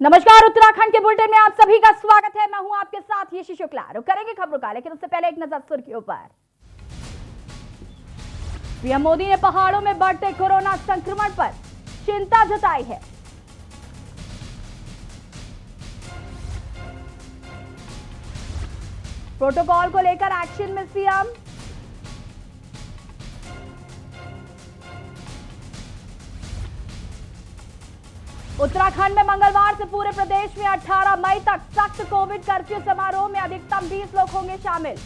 नमस्कार, उत्तराखंड के बुलेटिन में आप सभी का स्वागत है। मैं हूं आपके साथ यशी शुक्ला। रुक करेंगे खबरों का, लेकिन उससे पहले एक नजर सुर्खियों पर। पीएम मोदी ने पहाड़ों में बढ़ते कोरोना संक्रमण पर चिंता जताई है। प्रोटोकॉल को लेकर एक्शन में सीएम। उत्तराखंड में मंगलवार से पूरे प्रदेश में 18 मई तक सख्त कोविड कर्फ्यू। समारोह में अधिकतम 20 लोग होंगे शामिल।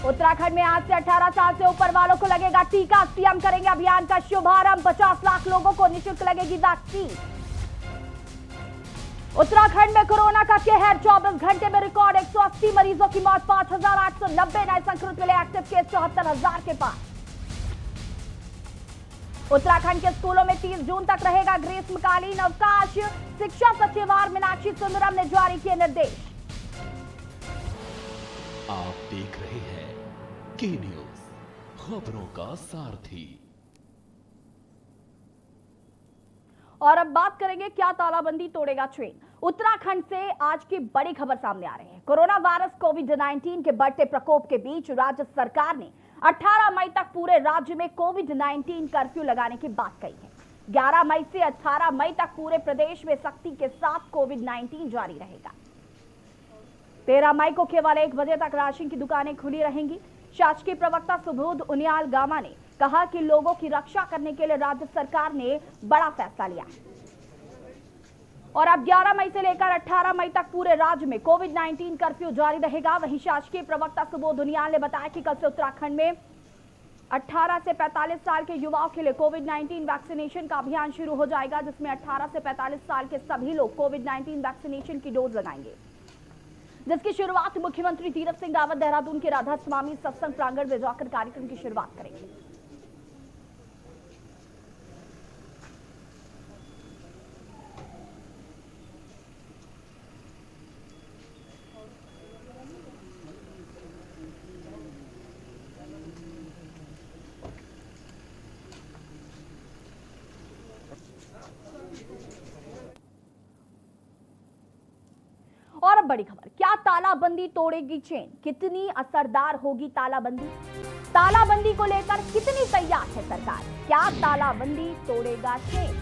उत्तराखंड में आज से 18 साल से ऊपर वालों को लगेगा टीका। सीएम करेंगे अभियान का शुभारंभ। 50 लाख लोगों को निःशुल्क लगेगी वैक्सीन। उत्तराखंड में कोरोना का कहर। 24 घंटे में रिकॉर्ड 180 मरीजों की मौत। 5,890 नए संक्रमित मिले। एक्टिव केस 74,000 के पास। उत्तराखंड के स्कूलों में 30 जून तक रहेगा ग्रीष्मकालीन अवकाश। शिक्षा सचिव आर मीनाक्षी सुंदरम ने जारी किए निर्देश। आप देख रहे हैं के न्यूज, खबरों का सारथी। और अब बात करेंगे क्या तालाबंदी तोड़ेगा ट्रेन। उत्तराखंड से आज की बड़ी खबर सामने आ रही है। कोरोना वायरस कोविड-19 के बढ़ते प्रकोप के बीच राज्य सरकार ने 18 मई तक पूरे राज्य में कोविड-19 कर्फ्यू लगाने की बात कही है। 11 मई से 18 मई तक पूरे प्रदेश में सख्ती के साथ कोविड-19 जारी रहेगा। 13 मई को केवल 1 बजे तक राशन की दुकानें खुली रहेंगी। शासकीय प्रवक्ता सुबोध उनियाल गामा ने कहा कि लोगों की रक्षा करने के लिए राज्य सरकार ने बड़ा फैसला लिया है और अब 11 मई से लेकर 18 मई तक पूरे राज्य में कोविड-19 कर्फ्यू जारी रहेगा। वहीं शासकीय प्रवक्ता सुबोध उनियाल ने बताया कि कल से उत्तराखंड में 18 से 45 साल के युवाओं के लिए कोविड-19 वैक्सीनेशन का अभियान शुरू हो जाएगा, जिसमें 18 से 45 साल के सभी लोग कोविड-19 वैक्सीनेशन की डोज लगाएंगे, जिसकी शुरुआत मुख्यमंत्री तीरथ सिंह रावत देहरादून के राधा स्वामी सत्संग प्रांगण में जाकर कार्यक्रम की शुरुआत करेंगे। और अब बड़ी खबर, क्या तालाबंदी तोड़ेगी चेन? कितनी असरदार होगी तालाबंदी? तालाबंदी को लेकर कितनी तैयार है सरकार? क्या तालाबंदी तोड़ेगा चेन?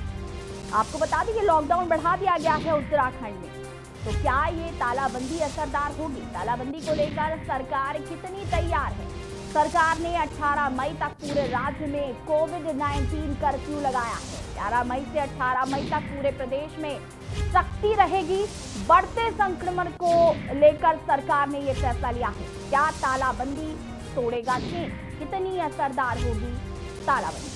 आपको बता दें कि लॉकडाउन बढ़ा दिया गया है उत्तराखंड में, तो क्या ये तालाबंदी असरदार होगी? तालाबंदी को लेकर सरकार कितनी तैयार है? सरकार ने 18 मई तक पूरे राज्य में कोविड-19 कर्फ्यू लगाया है। 11 मई से 18 मई तक पूरे प्रदेश में सख्ती रहेगी। बढ़ते संक्रमण को लेकर सरकार ने यह फैसला लिया है। क्या तालाबंदी तोड़ेगा चेन? कितनी असरदार होगी तालाबंदी?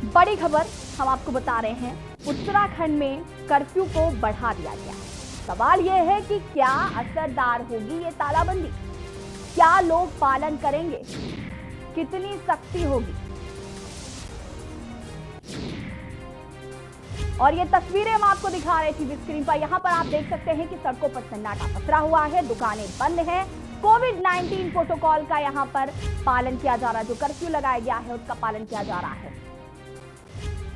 बड़ी खबर हम आपको बता रहे हैं, उत्तराखंड में कर्फ्यू को बढ़ा दिया गया है। सवाल यह है कि क्या असरदार होगी ये तालाबंदी? क्या लोग पालन करेंगे? कितनी सख्ती होगी? और ये तस्वीरें हम आपको दिखा रहे थे स्क्रीन पर। यहाँ पर आप देख सकते हैं कि सड़कों पर सन्नाटा पसरा हुआ है, दुकानें बंद हैं। कोविड-19 प्रोटोकॉल का यहाँ पर पालन किया जा रहा है, जो कर्फ्यू लगाया गया है उसका पालन किया जा रहा है।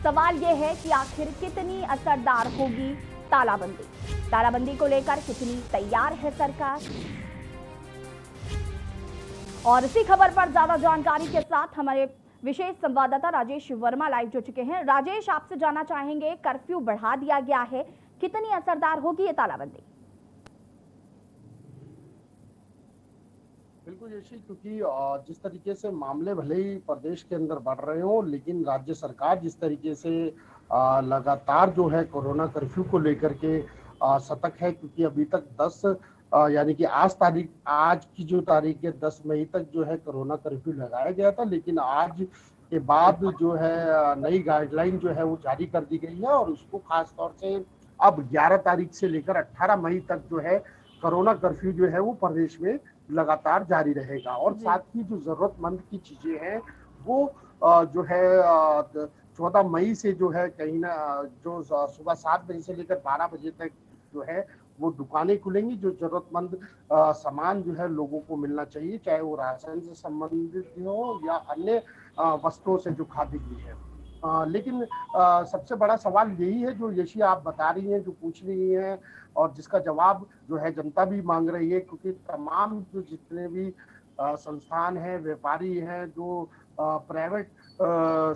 सवाल यह है कि आखिर कितनी असरदार होगी तालाबंदी? तालाबंदी को लेकर कितनी तैयार है सरकार? और इसी खबर पर ज्यादा जानकारी के साथ हमारे विशेष संवाददाता राजेश वर्मा लाइव जुड़ चुके हैं। राजेश, आपसे जानना चाहेंगे, कर्फ्यू बढ़ा दिया गया है, कितनी असरदार होगी ये तालाबंदी? बिल्कुल यशी, क्योंकि जिस तरीके से मामले भले ही प्रदेश के अंदर बढ़ रहे हो, लेकिन राज्य सरकार जिस तरीके से लगातार जो है कोरोना कर्फ्यू को लेकर के सतर्क है, क्योंकि अभी तक 10 यानी कि आज की जो तारीख है 10 मई तक जो है कोरोना कर्फ्यू लगाया गया था, लेकिन आज के बाद जो है नई गाइडलाइन जो है वो जारी कर दी गई है और उसको खास तौर से अब 11 तारीख से लेकर 18 मई तक जो है कोरोना कर्फ्यू जो है वो प्रदेश में लगातार जारी रहेगा। और साथ ही जो जरूरतमंद की चीजें हैं वो जो है 14 मई से जो है कहीं ना जो सुबह 7 बजे से लेकर 12 बजे तक जो है वो दुकानें खुलेंगी, जो जरूरतमंद सामान जो है लोगों को मिलना चाहिए, चाहे वो राशन से संबंधित हो या अन्य वस्तुओं से जो खादी की है। लेकिन सबसे बड़ा सवाल यही है जो यशी आप बता रही हैं, जो पूछ रही हैं, और जिसका जवाब जो है जनता भी मांग रही है, क्योंकि तमाम जो जितने भी संस्थान हैं, व्यापारी हैं, जो प्राइवेट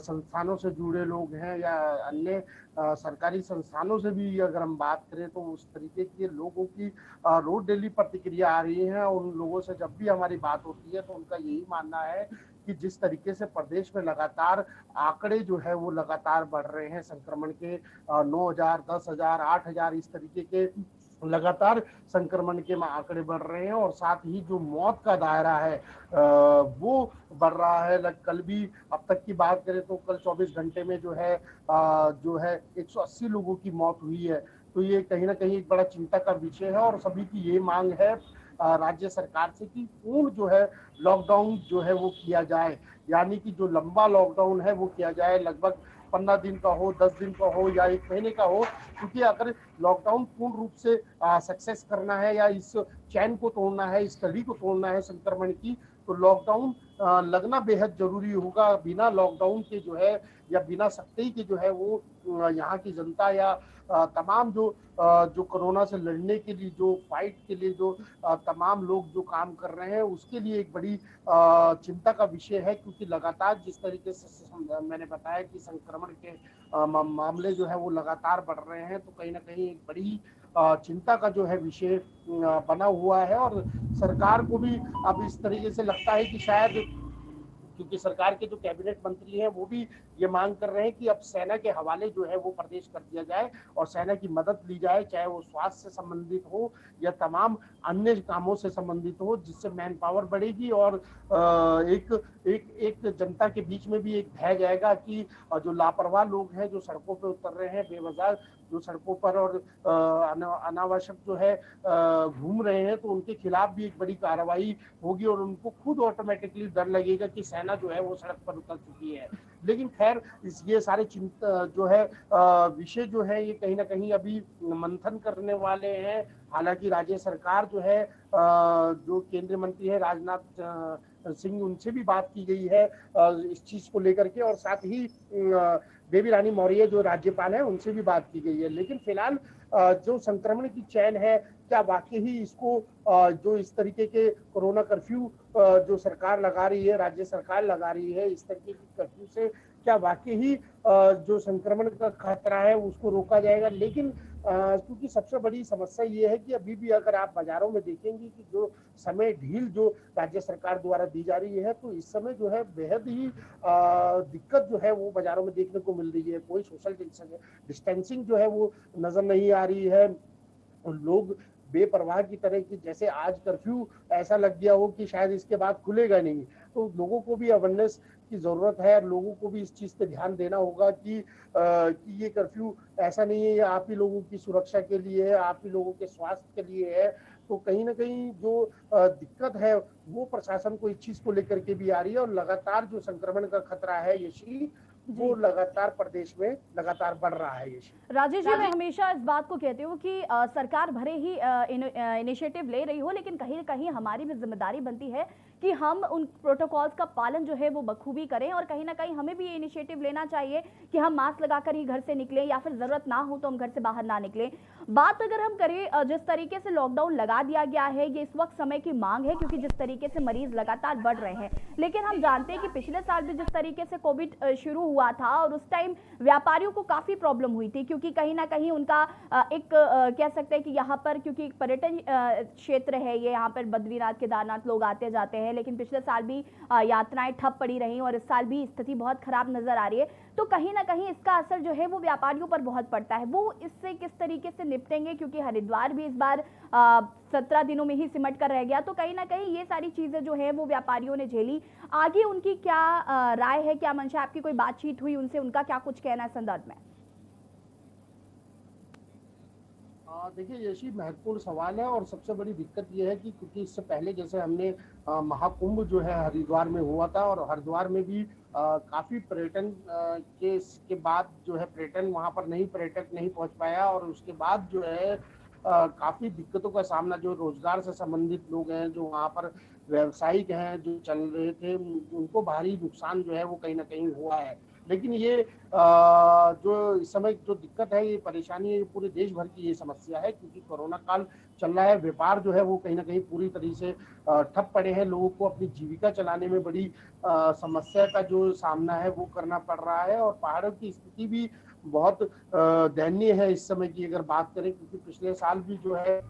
संस्थानों से जुड़े लोग हैं या अन्य सरकारी संस्थानों से भी अगर हम बात करें, तो उस तरीके के लोगों की रोज डेली प्रतिक्रिया आ रही है। उन लोगों से जब भी हमारी बात होती है तो उनका यही मानना है कि जिस तरीके से प्रदेश में लगातार आंकड़े जो है वो लगातार बढ़ रहे हैं संक्रमण के, 9,000, 10,000, 8,000 इस तरीके के लगातार संक्रमण के आंकड़े बढ़ रहे हैं, और साथ ही जो मौत का दायरा है वो बढ़ रहा है। कल भी अब तक की बात करें तो कल 24 घंटे में जो है 180 लोगों की मौत हुई है। तो ये कहीं ना कहीं एक बड़ा चिंता का विषय है, और सभी की ये मांग है राज्य सरकार से कि पूर्ण जो है लॉकडाउन जो है वो किया जाए, यानी कि जो लंबा लॉकडाउन है वो किया जाए, लगभग 15 दिन का हो, 10 दिन का हो या 1 महीने का हो। क्योंकि अगर लॉकडाउन पूर्ण रूप से सक्सेस करना है या इस चैन को तोड़ना है, इस कड़ी को तोड़ना है संक्रमण की, तो लॉकडाउन लगना बेहद जरूरी होगा। बिना लॉकडाउन के जो है या बिना सख्ती के जो है वो यहाँ की जनता या तमाम जो कोरोना से लड़ने के लिए जो फाइट के लिए जो तमाम लोग जो काम कर रहे हैं, उसके लिए एक बड़ी चिंता का विषय है। क्योंकि लगातार जिस तरीके से मैंने बताया कि संक्रमण के मामले जो है वो लगातार बढ़ रहे हैं, तो कहीं ना कहीं एक बड़ी चिंता का जो है विषय बना हुआ है। और सरकार को भी अब इस तरीके से लगता है कि शायद, क्योंकि सरकार के जो कैबिनेट मंत्री हैं वो भी ये मांग कर रहे हैं कि अब सेना के हवाले जो है वो प्रदेश कर दिया जाए और सेना की मदद ली जाए, चाहे वो स्वास्थ्य से संबंधित हो या तमाम अन्य कामों से संबंधित हो, जिससे मैन पावर बढ़ेगी और एक एक एक जनता के बीच में भी एक भय जाएगा कि जो लापरवाह लोग हैं, जो सड़कों पर उतर रहे हैं बेवजह, जो सड़कों पर और अनावश्यक जो है घूम रहे हैं, तो उनके खिलाफ भी एक बड़ी कार्रवाई होगी और उनको खुद ऑटोमेटिकली डर लगेगा कि सेना जो है वो सड़क पर उतर चुकी है। लेकिन खैर ये सारे चिंता जो है विषय जो है ये कहीं ना कहीं अभी मंथन करने वाले हैं। हालांकि राज्य सरकार जो है जो केंद्रीय मंत्री है राजनाथ सिंह, उनसे भी बात की गई है इस चीज को लेकर के, और साथ ही बेबी रानी मौर्य जो राज्यपाल है उनसे भी बात की गई है। लेकिन फिलहाल जो संक्रमण की चैन है, क्या वाकई ही इसको जो इस तरीके के कोरोना कर्फ्यू जो सरकार लगा रही है, राज्य सरकार लगा रही है, इस तरीके की कर्फ्यू से क्या वाकई ही जो संक्रमण का खतरा है उसको रोका जाएगा। लेकिन क्योंकि सबसे बड़ी समस्या ये है कि अभी भी अगर आप बाजारों में देखेंगे कि जो समय ढील जो राज्य सरकार द्वारा दी जा रही है, तो इस समय जो है बेहद ही दिक्कत जो है वो बाजारों में देखने को मिल रही है। कोई सोशल डिस्टेंसिंग जो है वो नजर नहीं आ रही है। लोग बेपरवाह की तरह की, जैसे आज कर्फ्यू ऐसा लग गया हो कि शायद इसके बाद खुलेगा नहीं। तो लोगों को भी अवेयरनेस की जरूरत है, लोगों को भी इस चीज पे ध्यान देना होगा कि ये कर्फ्यू ऐसा नहीं है, ये आप ही लोगों की सुरक्षा के लिए है, आप ही लोगों के स्वास्थ्य के लिए है। तो कहीं ना कहीं जो दिक्कत है वो प्रशासन को इस चीज को लेकर के भी आ रही है, और लगातार जो संक्रमण का खतरा है यशी वो लगातार प्रदेश में लगातार बढ़ रहा है। यशी राजेश जी, मैं हमेशा इस बात को कहती हूँ कि सरकार भले ही इनिशिएटिव ले रही हो, लेकिन कहीं ना कहीं हमारी भी जिम्मेदारी बनती है कि हम उन प्रोटोकॉल्स का पालन जो है वो बखूबी करें, और कहीं ना कहीं हमें भी ये इनिशिएटिव लेना चाहिए कि हम मास्क लगाकर ही घर से निकलें, या फिर जरूरत ना हो तो हम घर से बाहर ना निकलें। बात अगर हम करें, जिस तरीके से लॉकडाउन लगा दिया गया है, ये इस वक्त समय की मांग है, क्योंकि जिस तरीके से मरीज लगातार बढ़ रहे हैं। लेकिन हम जानते हैं कि पिछले साल भी जिस तरीके से कोविड शुरू हुआ था, और उस टाइम व्यापारियों को काफी प्रॉब्लम हुई थी, क्योंकि कहीं ना कहीं उनका एक कह सकते हैं कि यहाँ पर, क्योंकि एक पर्यटन क्षेत्र है ये, यहाँ पर बद्रीनाथ केदारनाथ लोग आते जाते हैं, लेकिन पिछले साल भी यात्राएं ठप पड़ी रही और इस साल भी स्थिति बहुत खराब नजर आ रही है। तो कहीं ना कहीं इसका असर जो है वो व्यापारियों पर बहुत पड़ता है। वो इससे किस तरीके से निपटेंगे, क्योंकि हरिद्वार भी इस बार 17 दिनों में ही सिमट कर रह गया। तो कहीं ना कहीं ये सारी चीजें जो है वो व्यापारियों ने झेली। आगे उनकी क्या राय है, क्या मंशा, आपकी कोई बातचीत हुई उनसे, उनका क्या कुछ कहना है संदर्भ में? देखिए यशी महत्वपूर्ण सवाल है, और सबसे बड़ी दिक्कत ये है कि क्योंकि इससे पहले जैसे हमने महाकुंभ जो है हरिद्वार में हुआ था, और हरिद्वार में भी काफी पर्यटन के बाद जो है पर्यटन वहां पर नहीं, पर्यटक नहीं पहुंच पाया, और उसके बाद जो है काफी दिक्कतों का सामना, जो रोजगार से संबंधित लोग हैं, जो वहाँ पर व्यवसायिक हैं, जो चल रहे थे, उनको भारी नुकसान जो है वो कहीं ना कहीं हुआ है। लेकिन ये जो इस समय जो दिक्कत है, ये परेशानी है, ये पूरे देश भर की ये समस्या है, क्योंकि कोरोना काल चल रहा है। व्यापार जो है वो कहीं ना कहीं पूरी तरीके से ठप पड़े हैं। लोगों को अपनी जीविका चलाने में बड़ी समस्या का जो सामना है वो करना पड़ रहा है। और पहाड़ों की स्थिति भी बहुत दयनीय है इस समय की अगर बात करें, क्योंकि पिछले साल भी जो है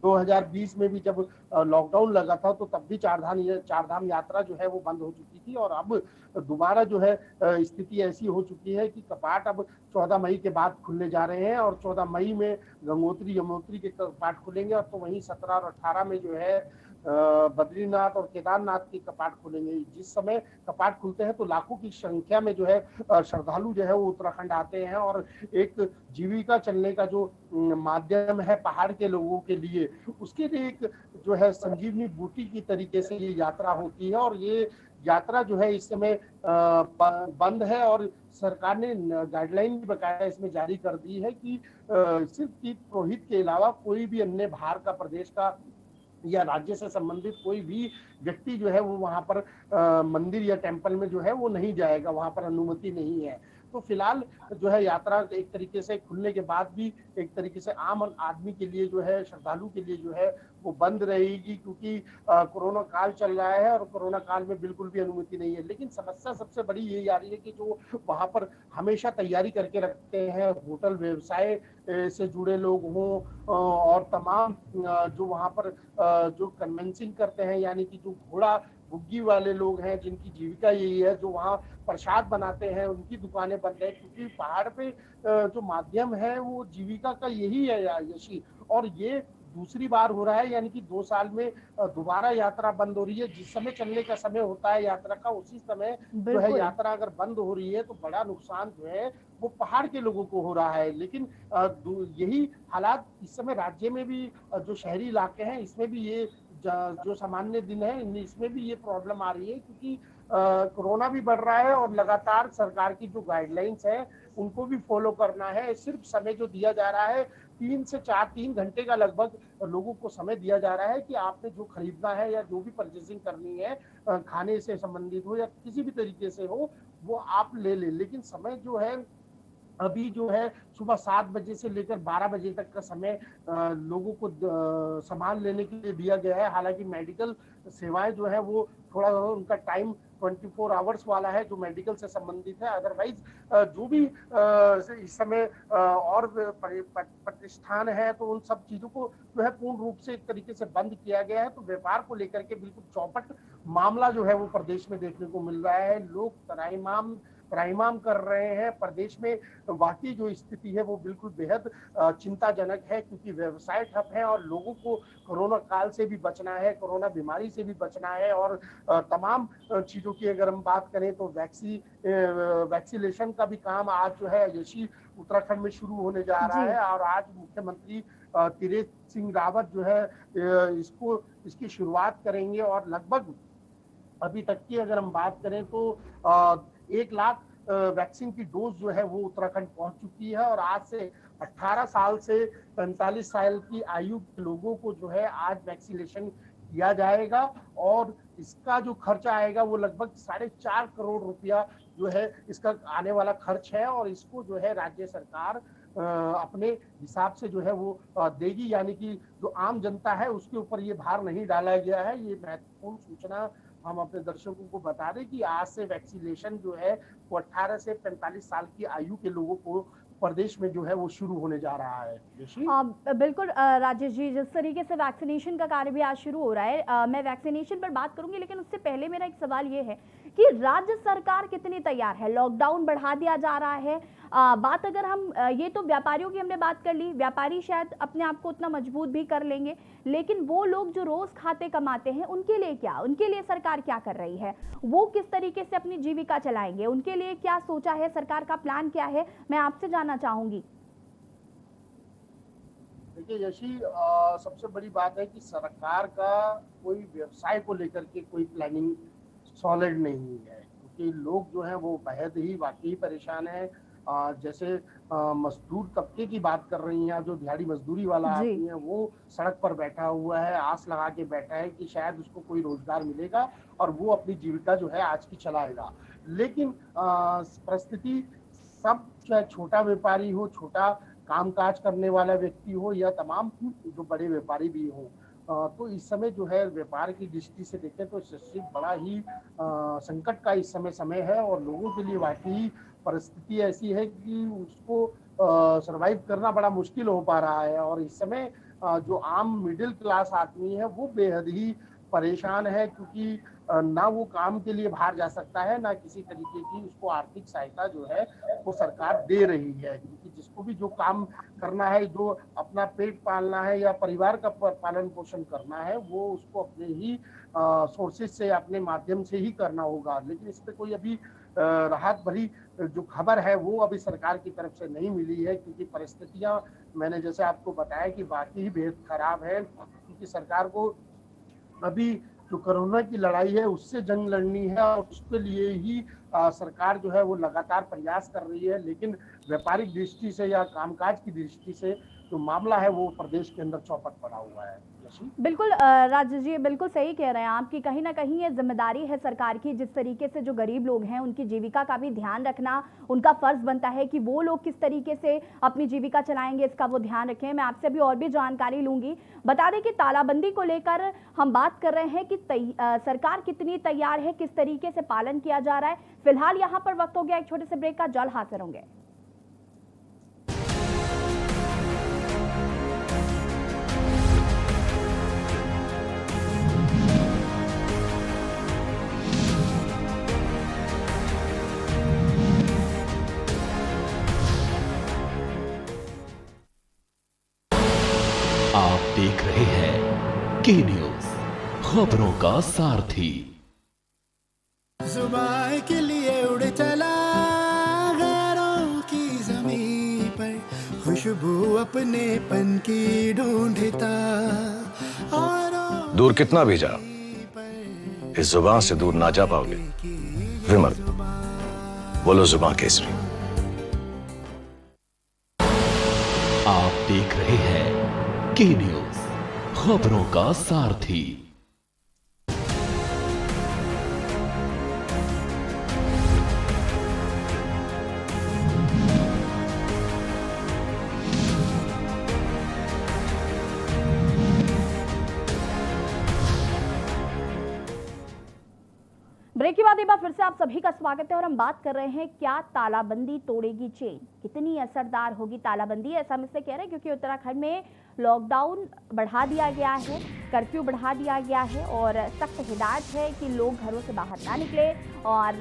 2020 में भी जब लॉकडाउन लगा था, तो तब भी चार धाम यात्रा जो है वो बंद हो चुकी थी। और अब दोबारा जो है स्थिति ऐसी हो चुकी है कि कपाट अब 14 मई के बाद खुलने जा रहे हैं, और 14 मई में गंगोत्री यमुनोत्री के कपाट खुलेंगे, और तो वहीं 17 और 18 में जो है बद्रीनाथ और केदारनाथ के कपाट खुलेंगे। जिस समय कपाट खुलते हैं तो लाखों की संख्या में जो है श्रद्धालु जो है वो उत्तराखंड आते हैं, और एक जीविका चलने का जो माध्यम है पहाड़ के लोगों के लिए, उसके लिए एक जो है संजीवनी बूटी की तरीके से ये यात्रा होती है। और ये यात्रा जो है इस समय बंद है, और सरकार ने गाइडलाइन भी बकायदा इसमें जारी कर दी है कि सिर्फ तीर्थ पुरोहित के अलावा कोई भी अन्य बाहर का, प्रदेश का या राज्य से संबंधित कोई भी व्यक्ति जो है वो वहां पर मंदिर या टेम्पल में जो है वो नहीं जाएगा, वहां पर अनुमति नहीं है। तो फिलहाल जो है यात्रा एक तरीके से खुलने के बाद भी एक तरीके से आम आदमी के लिए जो है, श्रद्धालु के लिए जो है वो बंद रहेगी, क्योंकि कोरोना काल चल रहा है और कोरोना काल में बिल्कुल भी अनुमति नहीं है। लेकिन समस्या सबसे बड़ी यही आ रही है कि जो वहां पर हमेशा तैयारी करके रखते हैं, होटल व्यवसाय से जुड़े लोग हों, और तमाम जो वहां पर जो कन्वेंसिंग करते हैं, यानी कि जो घोड़ा बुग्गी वाले लोग हैं, जिनकी जीविका यही है, जो वहाँ प्रसाद बनाते हैं, उनकी दुकानें बंद है, क्योंकि पहाड़ पे जो माध्यम है वो जीविका का यही है यशी। और ये दूसरी बार हो रहा है, यानी कि 2 साल में दोबारा यात्रा बंद हो रही है। जिस समय चलने का समय होता है यात्रा का, उसी समय जो है बिल्कुल। यात्रा अगर बंद हो रही है तो बड़ा नुकसान जो है वो पहाड़ के लोगों को हो रहा है। लेकिन यही हालात इस समय राज्य में भी, जो शहरी इलाके हैं इसमें भी ये जो सामान्य दिन है इसमें भी ये प्रॉब्लम आ रही है, क्योंकि कोरोना भी बढ़ रहा है, और लगातार सरकार की जो गाइडलाइंस है उनको भी फॉलो करना है। सिर्फ समय जो दिया जा रहा है 3 घंटे का लगभग लोगों को समय दिया जा रहा है कि आपने जो खरीदना है या जो भी परचेसिंग करनी है, खाने से संबंधित हो या किसी भी तरीके से हो, वो आप ले लें। लेकिन समय जो है अभी जो है सुबह 7 बजे से लेकर 12 बजे तक का समय लोगों को सामान लेने के लिए दिया गया है। हालांकि मेडिकल सेवाएं जो है वो थोड़ा उनका टाइम 24 आवर्स वाला है, जो मेडिकल से संबंधित है। अदरवाइज जो भी इस समय और प्रतिष्ठान है, तो उन सब चीजों को जो है पूर्ण रूप से एक तरीके से बंद किया गया है। तो व्यापार को लेकर के बिल्कुल चौपट मामला जो है वो प्रदेश में देखने को मिल रहा है। लोग त्राहिमाम कर रहे हैं। प्रदेश में वाकई जो स्थिति है वो बिल्कुल बेहद चिंताजनक है, क्योंकि व्यवसाय ठप है और लोगों को कोरोना काल से भी बचना है, कोरोना बीमारी से भी बचना है। और तमाम चीज़ों की अगर हम बात करें तो वैक्सीनेशन का भी काम आज जो है यशी उत्तराखंड में शुरू होने जा रहा जी। है। और आज मुख्यमंत्री तीरथ सिंह रावत जो है इसकी शुरुआत करेंगे। और लगभग अभी तक की अगर हम बात करें तो 1 लाख वैक्सीन की डोज जो है वो उत्तराखंड पहुंच चुकी है। और आज से 18 साल से 45 साल की आयु के लोगों को जो है आज वैक्सीनेशन किया जाएगा। और इसका जो खर्चा आएगा वो लगभग 4.5 करोड़ रुपया जो है इसका आने वाला खर्च है। और इसको जो है राज्य सरकार अपने हिसाब से जो है वो देगी, यानी कि जो आम जनता है उसके ऊपर ये भार नहीं डाला गया है। ये महत्वपूर्ण सूचना हम अपने दर्शकों को बता दें कि आज से वैक्सीनेशन जो है वो 18 से 45 साल की आयु के लोगों को प्रदेश में जो है वो शुरू होने जा रहा है। बिल्कुल राजेश जी, जिस तरीके से वैक्सीनेशन का कार्य भी आज शुरू हो रहा है, मैं वैक्सीनेशन पर बात करूंगी, लेकिन उससे पहले मेरा एक सवाल ये है कि राज्य सरकार कितनी तैयार है? लॉकडाउन बढ़ा दिया जा रहा है। बात अगर हम ये तो व्यापारियों की हमने बात कर ली, व्यापारी शायद अपने आप को उतना मजबूत भी कर लेंगे, लेकिन वो लोग जो रोज खाते कमाते हैं उनके लिए क्या, उनके लिए सरकार क्या कर रही है? वो किस तरीके से अपनी जीविका चलाएंगे? उनके लिए क्या सोचा है, सरकार का प्लान क्या है, मैं आपसे जानना चाहूंगी। देखिए यशी, सबसे बड़ी बात है कि सरकार का कोई व्यवसाय को लेकर के कोई प्लानिंग सॉलिड नहीं है, क्योंकि लोग जो हैं वो बेहद ही वाकई परेशान हैं। जैसे मजदूर तबके की बात कर रही हैं, जो दिहाड़ी मजदूरी वाला जी। आदमी है वो सड़क पर बैठा हुआ है, आस लगा के बैठा है कि शायद उसको कोई रोजगार मिलेगा और वो अपनी जीविका जो है आज की चलाएगा। लेकिन परिस्थिति सब, चाहे छोटा व्यापारी हो, छोटा कामकाज करने वाला व्यक्ति हो या तमाम जो बड़े व्यापारी भी हो, तो इस समय जो है व्यापार की दृष्टि से देखें तो निश्चित बड़ा ही संकट का इस समय समय है और लोगों के लिए वाकई परिस्थिति ऐसी है कि उसको सरवाइव करना बड़ा मुश्किल हो पा रहा है। और इस समय जो आम मिडिल क्लास आदमी है वो बेहद ही परेशान है, क्योंकि ना वो काम के लिए बाहर जा सकता है, ना किसी तरीके की उसको आर्थिक सहायता जो है वो सरकार दे रही है। क्योंकि जिसको भी जो काम करना है, जो अपना पेट पालना है या परिवार का पालन पोषण करना है, वो उसको अपने ही सोर्सेज से, अपने माध्यम से ही करना होगा। लेकिन इस पे कोई अभी राहत भरी जो खबर है वो अभी सरकार की तरफ से नहीं मिली है, क्योंकि परिस्थितियां मैंने जैसे आपको बताया कि वाकई बेहद खराब है। क्योंकि सरकार को अभी जो कोरोना की लड़ाई है उससे जंग लड़नी है और उसके लिए ही सरकार जो है वो लगातार प्रयास कर रही है। लेकिन व्यापारिक दृष्टि से या कामकाज की दृष्टि से जो मामला है वो प्रदेश के अंदर चौपट पड़ा हुआ है। बिल्कुल राजेश जी, बिल्कुल सही कह रहे हैं आप कि कहीं ना कहीं ये जिम्मेदारी है सरकार की, जिस तरीके से जो गरीब लोग हैं उनकी जीविका का भी ध्यान रखना उनका फर्ज बनता है कि वो लोग किस तरीके से अपनी जीविका चलाएंगे, इसका वो ध्यान रखें। मैं आपसे अभी और भी जानकारी लूंगी। बता दें कि तालाबंदी को लेकर हम बात कर रहे हैं कि सरकार कितनी तैयार है, किस तरीके से पालन किया जा रहा है। फिलहाल यहाँ पर वक्त हो गया एक छोटे से ब्रेक का, जल्द हाजिर होंगे। आप देख रहे हैं के न्यूज, खबरों का सारथी। जुबान के लिए उड़ चला गैरों की ज़मीं पर, खुशबू अपने पन की ढूंढता। और दूर कितना भी जा, इस जुबान से दूर ना जा पाओगे। विमल, बोलो जुबान केसरी। आप देख रहे हैं के न्यूज, खबरों का सारथी। ब्रेक के बाद एक बार फिर से आप सभी का स्वागत है और हम बात कर रहे हैं क्या तालाबंदी तोड़ेगी चेन, कितनी असरदार होगी तालाबंदी। ऐसा हम इसलिए कह रहे हैं क्योंकि उत्तराखंड में लॉकडाउन बढ़ा दिया गया है, कर्फ्यू बढ़ा दिया गया है और सख्त हिदायत है कि लोग घरों से बाहर ना निकले और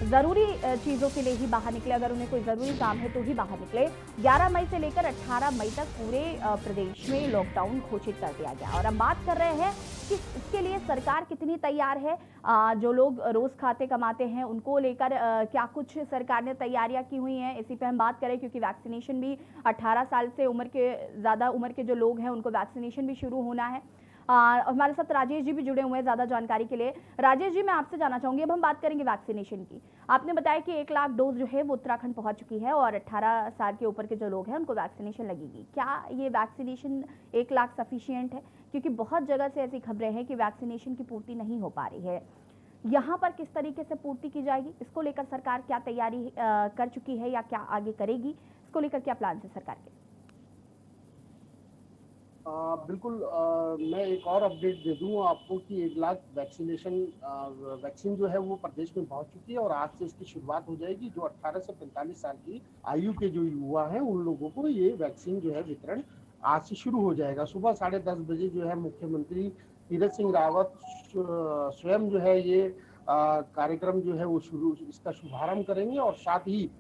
ज़रूरी चीज़ों के लिए ही बाहर निकले। अगर उन्हें कोई ज़रूरी काम है तो ही बाहर निकले। 11 मई से लेकर 18 मई तक पूरे प्रदेश में लॉकडाउन घोषित कर दिया गया और हम बात कर रहे हैं कि इसके लिए सरकार कितनी तैयार है। जो लोग रोज़ खाते कमाते हैं उनको लेकर क्या कुछ सरकार ने तैयारियां की हुई हैं, इसी पे हम बात करें क्योंकि वैक्सीनेशन भी 18 साल से ज़्यादा उम्र के जो लोग हैं उनको वैक्सीनेशन भी शुरू होना है। हमारे साथ राजेश जी भी जुड़े हुए हैं ज़्यादा जानकारी के लिए। राजेश जी, मैं आपसे जानना चाहूँगी, अब हम बात करेंगे वैक्सीनेशन की। आपने बताया कि 1 लाख डोज जो है वो उत्तराखंड पहुँच चुकी है और 18 साल के ऊपर के जो लोग हैं उनको वैक्सीनेशन लगेगी। क्या ये वैक्सीनेशन 1 लाख सफिशिएंट है? क्योंकि बहुत जगह से ऐसी खबरें हैं कि वैक्सीनेशन की पूर्ति नहीं हो पा रही है। यहाँ पर किस तरीके से पूर्ति की जाएगी, इसको लेकर सरकार क्या तैयारी कर चुकी है या क्या आगे करेगी, इसको लेकर क्या प्लान है सरकार के? बिल्कुल, मैं एक और अपडेट दे दूं आपको कि 1 लाख वैक्सीन जो है वो प्रदेश में पहुंच चुकी है और आज से इसकी शुरुआत हो जाएगी। जो 18 से 45 साल की आयु के जो युवा हैं उन लोगों को ये वैक्सीन जो है वितरण आज से शुरू हो जाएगा। सुबह 10:30 बजे जो है मुख्यमंत्री तीरथ सिंह रावत स्वयं जो है ये कार्यक्रम जो है वो इसका शुभारंभ करेंगे और साथ ही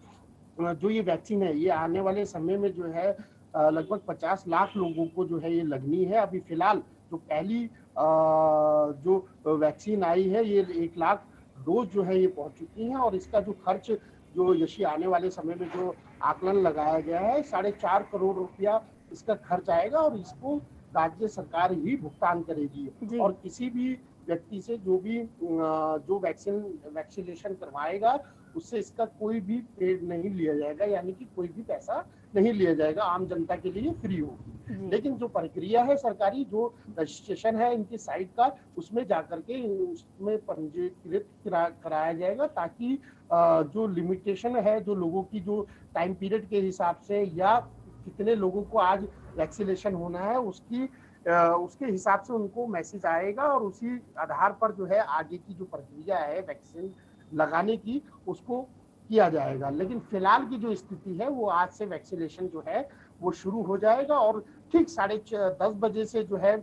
जो ये वैक्सीन है ये आने वाले समय में जो है लगभग 50 लाख लोगों को जो है ये लगनी है। अभी फिलहाल जो पहली जो वैक्सीन आई है ये 1 लाख डोज जो है ये पहुंच चुकी है और इसका जो खर्च जो यशी आने वाले समय में जो आकलन लगाया गया है 4.5 करोड़ रुपया इसका खर्च आएगा और इसको राज्य सरकार ही भुगतान करेगी। और किसी भी व्यक्ति से जो वैक्सीनेशन करवाएगा उससे इसका कोई भी पेड नहीं लिया जाएगा, यानी कि कोई भी पैसा नहीं लिया जाएगा, आम जनता के लिए फ्री होगी। जी। लेकिन जो प्रक्रिया है सरकारी, जो रजिस्ट्रेशन है इनकी साइट का, उसमें जाकर के उसमें पंजीकृत कराया जाएगा, ताकि जो लिमिटेशन है, जो लोगों की जो टाइम पीरियड के हिसाब से या कितने लोगों को आज वैक्सीनेशन होना है उसके हिसाब से उनको मैसेज आएगा, और उसी आधार पर जो है आगे की जो प्रक्रिया है वैक्सीन लगाने की उसको किया जाएगा। लेकिन फिलहाल की जो स्थिति है वो आज से वैक्सीनेशन जो है वो शुरू हो जाएगा, और ठीक 10:30 बजे से जो है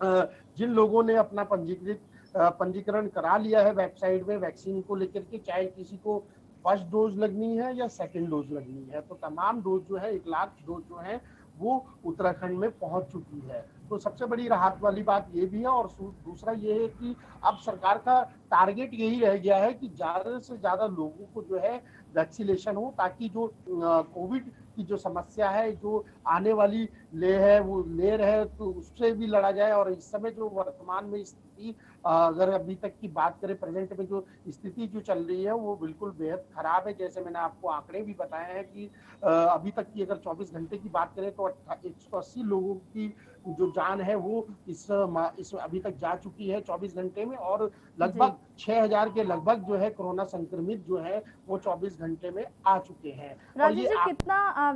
जिन लोगों ने अपना पंजीकरण करा लिया है वेबसाइट में वैक्सीन को लेकर के, चाहे किसी को फर्स्ट डोज लगनी है या सेकंड डोज लगनी है, तो तमाम डोज जो है 1 लाख डोज जो है वो उत्तराखंड में पहुंच चुकी है। तो सबसे बड़ी राहत वाली बात ये भी है, और दूसरा ये है कि अब सरकार का टारगेट यही रह गया है कि ज्यादा से ज्यादा लोगों को जो है वैक्सीनेशन हो, ताकि जो कोविड की जो समस्या है, जो आने वाली लेर है, तो उससे भी लड़ा जाए। और इस समय जो वर्तमान में स्थिति, अगर अभी तक की बात करें, प्रेजेंट में जो स्थिति जो चल रही है वो बिल्कुल बेहद खराब है। जैसे मैंने आपको आंकड़े भी बताए हैं कि अभी तक की अगर 24 घंटे की बात करें तो 180 लोगों की जो जान है वो इस अभी तक जा चुकी है 24 घंटे में, और लगभग 6000 के लगभग जो है कोरोना संक्रमित जो है वो 24 घंटे में आ चुके हैं। और राजेश ये जी, कितना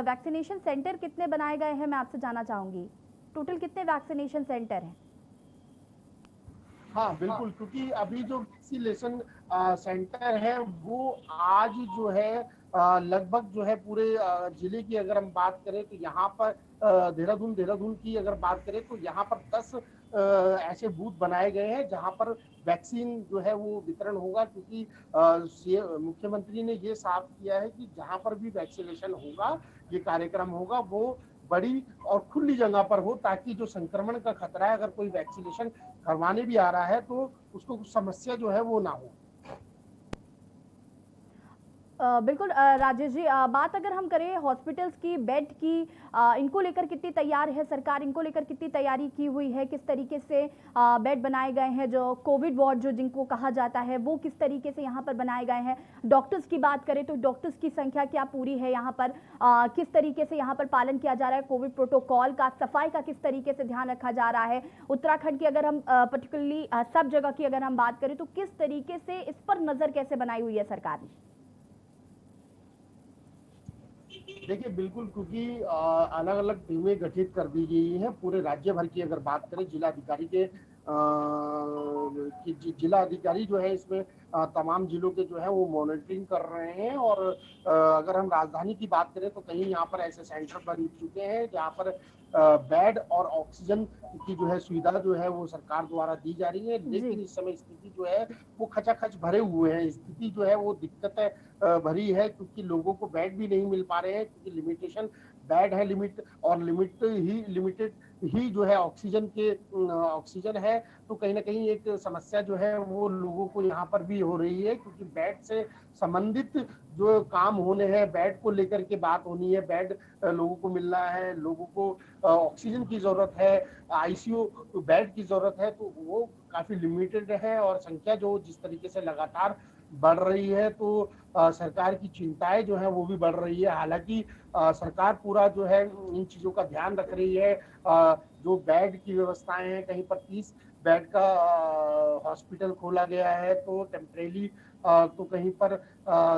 वैक्सीनेशन सेंटर कितने बनाए गए हैं, मैं आपसे जानना चाहूंगी। टोटल कितने वैक्सीनेशन सेंटर हैं? हाँ बिल्कुल, क्योंकि अभी जो वैक्सीनेशन सेंटर है वो आज जो है लगभग जो है पूरे जिले की अगर हम बात करें तो यहाँ पर देहरादून की अगर बात करें तो यहाँ पर 10 ऐसे बूथ बनाए गए हैं जहाँ पर वैक्सीन जो है वो वितरण होगा, क्योंकि मुख्यमंत्री ने ये साफ किया है कि जहाँ पर भी वैक्सीनेशन होगा, ये कार्यक्रम होगा, वो बड़ी और खुली जगह पर हो, ताकि जो संक्रमण का खतरा है, अगर कोई वैक्सीनेशन करवाने भी आ रहा है तो उसको कुछ समस्या जो है वो ना हो। बिल्कुल राजेश जी, बात अगर हम करें हॉस्पिटल्स की, बेड की, इनको लेकर कितनी तैयार है सरकार, इनको लेकर कितनी तैयारी की हुई है, किस तरीके से बेड बनाए गए हैं, जो कोविड वार्ड जो जिनको कहा जाता है वो किस तरीके से यहाँ पर बनाए गए हैं। डॉक्टर्स की बात करें तो डॉक्टर्स की संख्या क्या पूरी है यहाँ पर, किस तरीके से यहाँ पर पालन किया जा रहा है कोविड प्रोटोकॉल का, सफाई का किस तरीके से ध्यान रखा जा रहा है। उत्तराखंड की अगर हम पर्टिकुलरली सब जगह की अगर हम बात करें तो किस तरीके से इस पर नजर कैसे बनाई हुई है सरकार ने? देखिए बिल्कुल, क्योंकि अलग अलग टीमें गठित कर दी गई हैं पूरे राज्य भर की। अगर बात करें जिलाधिकारी जिलाधिकारी जो है इसमें तमाम जिलों के जो है वो मॉनिटरिंग कर रहे हैं। और अगर हम राजधानी की बात करें तो कहीं यहाँ पर ऐसे सेंटर बन चुके हैं जहाँ पर बेड और ऑक्सीजन की जो है सुविधा जो है वो सरकार द्वारा दी जा रही है। लेकिन इस समय स्थिति जो है वो खचाखच भरे हुए हैं, स्थिति जो है वो दिक्कत भरी है, क्योंकि लोगों को बेड भी नहीं मिल पा रहे हैं, क्योंकि लिमिटेशन बेड है, लिमिटेड ही जो है ऑक्सीजन है। तो कहीं ना कहीं एक समस्या जो है वो लोगों को यहाँ पर भी हो रही है, क्योंकि बेड से संबंधित जो काम होने हैं, बेड को लेकर के बात होनी है, बेड लोगों को मिलना है, लोगों को ऑक्सीजन की जरूरत है, आईसीयू बेड की जरूरत है, तो वो काफी लिमिटेड है। और संख्या जो जिस तरीके से लगातार बढ़ रही है तो सरकार की चिंताएं जो है वो भी बढ़ रही है। हालांकि सरकार पूरा जो है इन चीजों का ध्यान रख रही है। जो बेड की व्यवस्थाएं हैं, कहीं पर 30 बेड का हॉस्पिटल खोला गया है, तो टेम्परेरी तो कहीं पर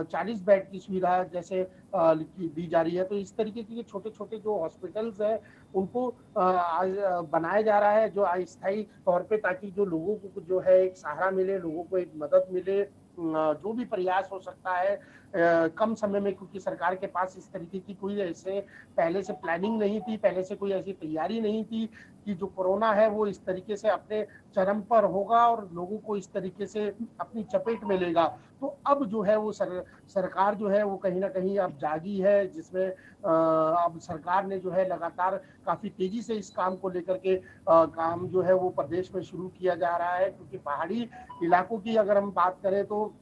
40 बेड की सुविधा जैसे दी जा रही है। तो इस तरीके के छोटे छोटे जो हॉस्पिटल्स है उनको बनाया जा रहा है जो अस्थायी तौर पे, ताकि जो लोगों को जो है एक सहारा मिले, लोगों को एक मदद मिले, जो भी प्रयास हो सकता है कम समय में, क्योंकि सरकार के पास इस तरीके की कोई ऐसे पहले से प्लानिंग नहीं थी, पहले से कोई ऐसी तैयारी नहीं थी कि जो कोरोना है वो इस तरीके से अपने चरम पर होगा और लोगों को इस तरीके से अपनी चपेट में लेगा। तो अब जो है वो सरकार जो है वो कहीं ना कहीं अब जागी है, जिसमें अब सरकार ने जो है लगातार काफी तेजी से इस काम को लेकर के काम जो है वो प्रदेश में शुरू किया जा रहा है। क्योंकि पहाड़ी इलाकों की अगर हम बात करें तो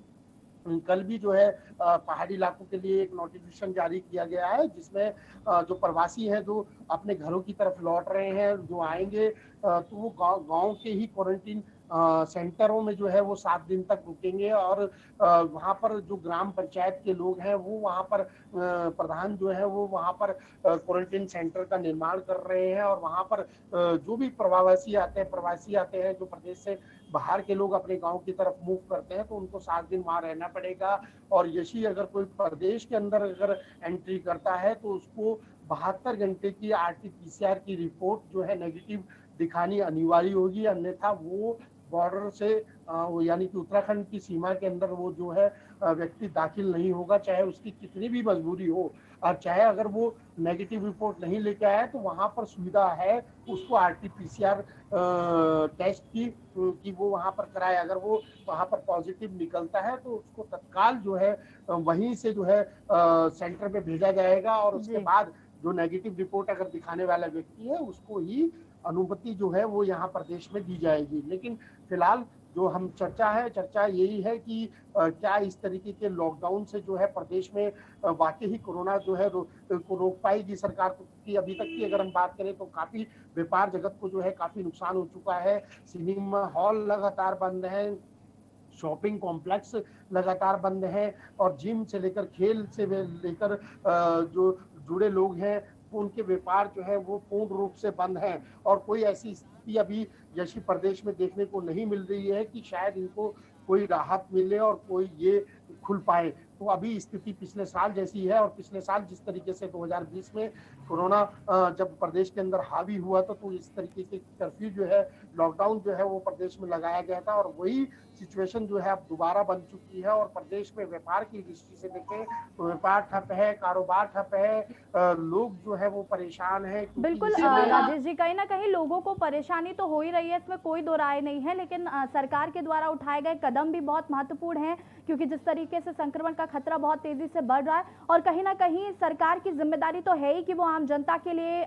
कल भी जो है पहाड़ी इलाकों के लिए एक नोटिफिकेशन जारी किया गया है, जिसमें जो प्रवासी हैं जो अपने घरों की तरफ लौट रहे हैं, जो आएंगे तो वो गांव के ही क्वारंटीन सेंटरों में जो है वो 7 दिन तक रुकेंगे। और वहां पर जो ग्राम पंचायत के लोग हैं वो वहां पर प्रधान जो है वो वहां पर क्वारंटीन सेंटर का निर्माण कर रहे हैं। और वहां पर जो भी प्रवासी आते हैं जो प्रदेश से बाहर के लोग अपने गांव की तरफ मूव करते हैं, तो उनको 7 दिन वहां रहना पड़ेगा। और यदि अगर कोई प्रदेश के अंदर अगर एंट्री करता है तो उसको 72 घंटे की RT-PCR की रिपोर्ट जो है नेगेटिव दिखानी अनिवार्य होगी, अन्यथा वो बॉर्डर से यानी कि उत्तराखंड की सीमा के अंदर वो जो है व्यक्ति दाखिल नहीं होगा, चाहे उसकी कितनी भी मजबूरी हो। और चाहे अगर वो नेगेटिव रिपोर्ट नहीं लेके आया तो वहां पर सुविधा है उसको RT-PCR टेस्ट की कि वो वहां पर कराए। अगर वो वहां पर पॉजिटिव निकलता है तो उसको तत्काल जो है वहीं से जो है सेंटर में भेजा जाएगा। और उसके बाद जो नेगेटिव रिपोर्ट अगर दिखाने वाला व्यक्ति है उसको ही अनुमति जो है वो यहाँ प्रदेश में दी जाएगी। लेकिन फिलहाल जो हम चर्चा यही है कि क्या इस तरीके के लॉकडाउन से जो है प्रदेश में वाकई ही कोरोना जो है को रोक पाएगी सरकार की। अभी तक की अगर हम बात करें तो काफी व्यापार जगत को जो है काफी नुकसान हो चुका है। सिनेमा हॉल लगातार बंद है, शॉपिंग कॉम्प्लेक्स लगातार बंद है, और जिम से लेकर खेल से लेकर जो जुड़े लोग हैं उनके व्यापार जो है वो पूर्ण रूप से बंद है। और कोई ऐसी स्थिति अभी जैसी प्रदेश में देखने को नहीं मिल रही है कि शायद इनको कोई राहत मिले और कोई ये खुल पाए। तो अभी स्थिति पिछले साल जैसी है। और पिछले साल जिस तरीके से 2020 में कोरोना जब प्रदेश के अंदर हावी हुआ था तो इस तरीके के कर्फ्यू जो है, लॉकडाउन जो है वो प्रदेश में लगाया गया था। और वही सिचुएशन जो है अब दोबारा बन चुकी है। और प्रदेश में व्यापार की दृष्टि से देखें तो व्यापार ठप है, कारोबार ठप है, लोग जो है वो परेशान है। बिल्कुल राजेश जी, कहीं ना कहीं लोगों को परेशानी तो हो ही रही है, इसमें कोई दो राय नहीं है। लेकिन सरकार के द्वारा उठाए गए कदम भी बहुत महत्वपूर्ण हैं, क्योंकि जिस तरीके से संक्रमण का खतरा बहुत तेजी से बढ़ रहा है और कहीं ना कहीं सरकार की जिम्मेदारी तो है ही कि वो आम जनता के लिए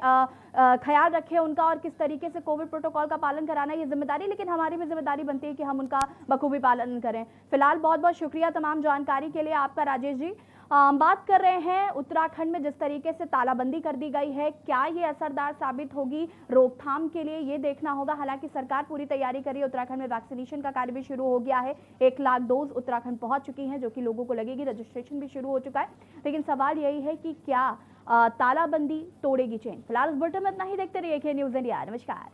ख्याल रखे उनका, और किस तरीके से कोविड प्रोटोकॉल का पालन कराना ये जिम्मेदारी, लेकिन हमारी भी जिम्मेदारी बनती है कि हम उनका बखूबी पालन करें। फिलहाल बहुत बहुत शुक्रिया तमाम जानकारी के लिए आपका राजेश जी। बात कर रहे हैं उत्तराखंड में जिस तरीके से तालाबंदी कर दी गई है, क्या ये असरदार साबित होगी रोकथाम के लिए, ये देखना होगा। हालांकि सरकार पूरी तैयारी कर रही है, उत्तराखंड में वैक्सीनेशन का कार्य भी शुरू हो गया है। 1 लाख डोज उत्तराखंड पहुंच चुकी हैं, जो कि लोगों को लगेगी। रजिस्ट्रेशन भी शुरू हो चुका है, लेकिन सवाल यही है कि क्या तालाबंदी तोड़ेगी चेन। फिलहाल इस बुलेटिन में इतना ही। देखते रहिए के न्यूज़ इंडिया। नमस्कार।